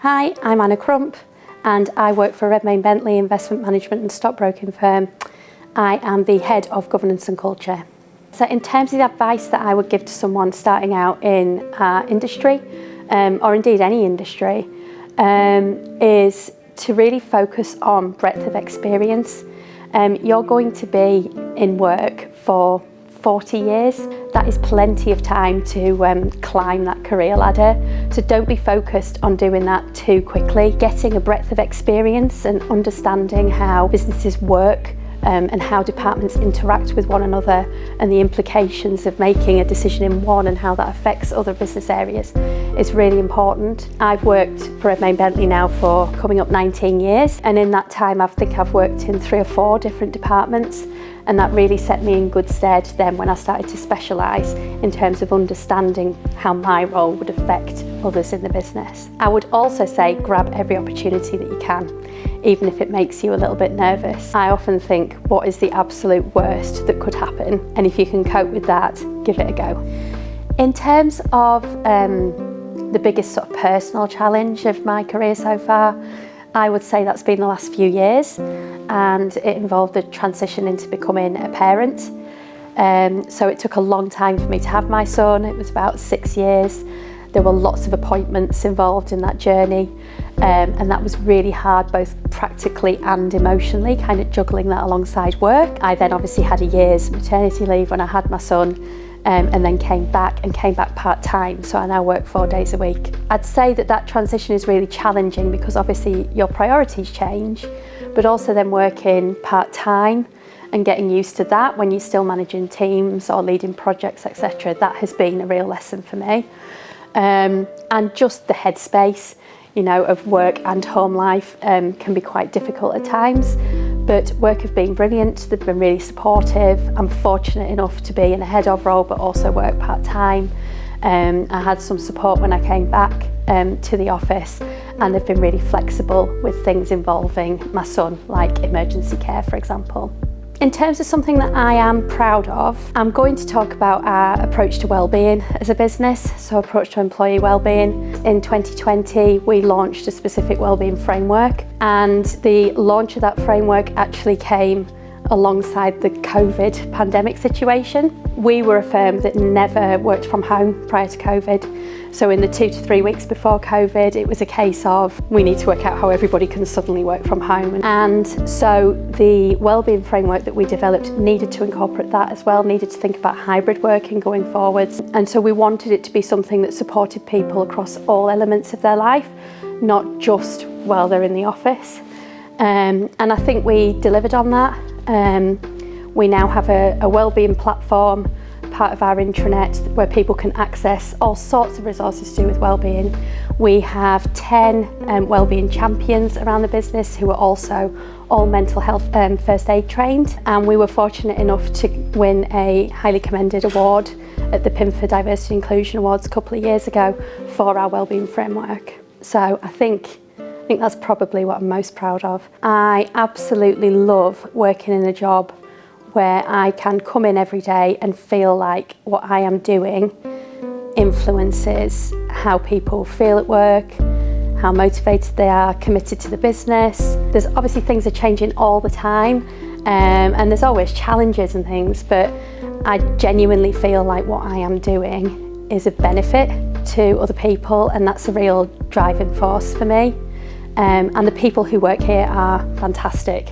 Hi, I'm Anna Crump and I work for Redmayne Bentley investment management and stockbroking firm. I am the head of governance and culture. So in terms of the advice that I would give to someone starting out in our industry, or indeed any industry, is to really focus on breadth of experience. You're going to be in work for 40 years. That is plenty of time to climb that career ladder. So don't be focused on doing that too quickly. Getting a breadth of experience and understanding how businesses work and how departments interact with one another and the implications of making a decision in one and how that affects other business areas is really important. I've worked for Redmayne Bentley now for coming up 19 years, and in that time I think I've worked in 3 or 4 different departments, and that really set me in good stead then when I started to specialise in terms of understanding how my role would affect others in the business. I would also say grab every opportunity that you can, even if it makes you a little bit nervous. I often think, what is the absolute worst that could happen? And if you can cope with that, give it a go. In terms of the biggest sort of personal challenge of my career so far, I would say that's been the last few years, and it involved a transition into becoming a parent. So it took a long time for me to have my son. It was about 6 years. There were lots of appointments involved in that journey, and that was really hard, both practically and emotionally, kind of juggling that alongside work. I then obviously had a year's maternity leave when I had my son, and then came back part-time, so I now work 4 days a week. I'd say that transition is really challenging because obviously your priorities change, but also then working part-time and getting used to that when you're still managing teams or leading projects, etc. That has been a real lesson for me. And just the headspace, of work and home life can be quite difficult at times. But work have been brilliant, they've been really supportive. I'm fortunate enough to be in a head of role but also work part-time. I had some support when I came back to the office, and they've been really flexible with things involving my son, like emergency care, for example. In terms of something that I am proud of, I'm going to talk about our approach to wellbeing as a business, so approach to employee wellbeing. In 2020, we launched a specific wellbeing framework, and the launch of that framework actually came alongside the COVID pandemic situation. We were a firm that never worked from home prior to COVID. So in the 2 to 3 weeks before COVID, it was a case of, we need to work out how everybody can suddenly work from home. And so the wellbeing framework that we developed needed to incorporate that as well, needed to think about hybrid working going forwards. And so we wanted it to be something that supported people across all elements of their life, not just while they're in the office. And I think we delivered on that. We now have a wellbeing platform, part of our intranet, where people can access all sorts of resources to do with wellbeing. We have 10 wellbeing champions around the business who are also all mental health first aid trained, and we were fortunate enough to win a highly commended award at the PIM for Diversity and Inclusion Awards a couple of years ago for our wellbeing framework. So I think that's probably what I'm most proud of. I absolutely love working in a job where I can come in every day and feel like what I am doing influences how people feel at work, how motivated they are, committed to the business. There's obviously things are changing all the time, and there's always challenges and things, but I genuinely feel like what I am doing is a benefit to other people, and that's a real driving force for me. And the people who work here are fantastic.